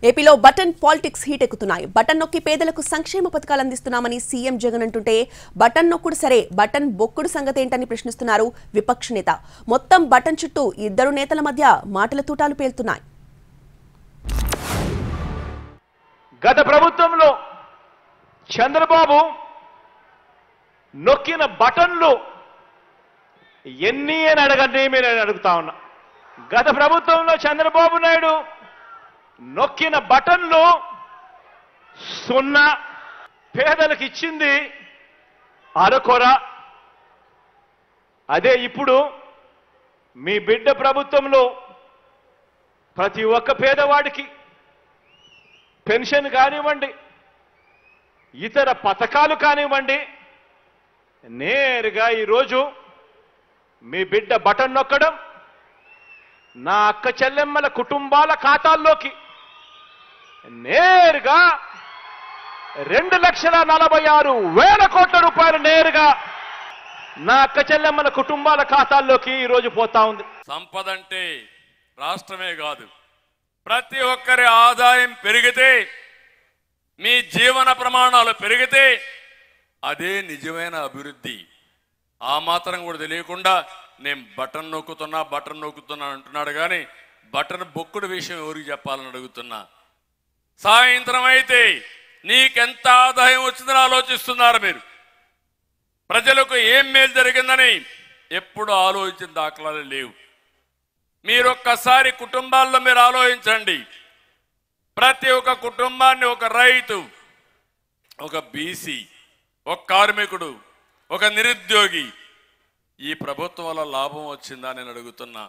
ఏపీలో button politics heat ఎక్కుతున్నాయి. Button నొక్కి పేదలకు సంక్షేమ పథకాలు అందిస్తున్నామని సీఎం జగన్ అంటుంటే బటన్ నొక్కుడు సరే, బటన్ బొక్కుడు సంగతి ఏంటని ప్రశ్నిస్తున్నారు విపక్ష నేత. మొత్తం బటన్ చుట్టూ ఇద్దరు నేతల మధ్య మాటల తూటాలు పేలుతున్నాయి. గత ప్రభుత్వంలో చంద్రబాబు నొక్కిన బటన్లు ఎన్ని అని అడగండి, నేను అడుగుతా ఉన్నా. గత ప్రభుత్వంలో చంద్రబాబు నాయుడు నొక్కిన బటన్లు 0, పేదలకు ఇచ్చింది అరకొర. అదే ఇప్పుడు మీ బిడ్డ ప్రభుత్వంలో ప్రతి ఒక్క పేదవాడికి పెన్షన్ కానివ్వండి, ఇతర పథకాలు కానివ్వండి, నేరుగా ఈరోజు మీ బిడ్డ బటన్ నొక్కడం నా అక్క చెల్లెమ్మల కుటుంబాల ఖాతాల్లోకి నేరుగా 2,46,000 కోట్ల రూపాయలు నేరుగా నా అక్క చెల్లెమ్మల కుటుంబాల ఖాతాల్లోకి ఈరోజు పోతా ఉంది. సంపద అంటే రాష్ట్రమే కాదు, ప్రతి ఒక్కరి ఆదాయం పెరిగితే, మీ జీవన ప్రమాణాలు పెరిగితే అదే నిజమైన అభివృద్ధి. ఆ మాత్రం కూడా తెలియకుండా నేను బటన్ నొక్కుతున్నా అంటున్నాడు. కానీ బటన్ బొక్కుడు విషయం ఎవరికి చెప్పాలని అడుగుతున్నా. సాయంత్రం అయితే నీకెంత ఆదాయం వచ్చిందని ఆలోచిస్తున్నారు మీరు. ప్రజలకు ఏం మేలు జరిగిందని ఎప్పుడు ఆలోచించిన దాఖలాలు లేవు. మీరొక్కసారి కుటుంబాల్లో మీరు ఆలోచించండి. ప్రతి ఒక్క కుటుంబాన్ని ఒక రైతు, ఒక బీసీ, ఒక కార్మికుడు, ఒక నిరుద్యోగి ఈ ప్రభుత్వం వల్ల లాభం వచ్చిందా నేను అడుగుతున్నా.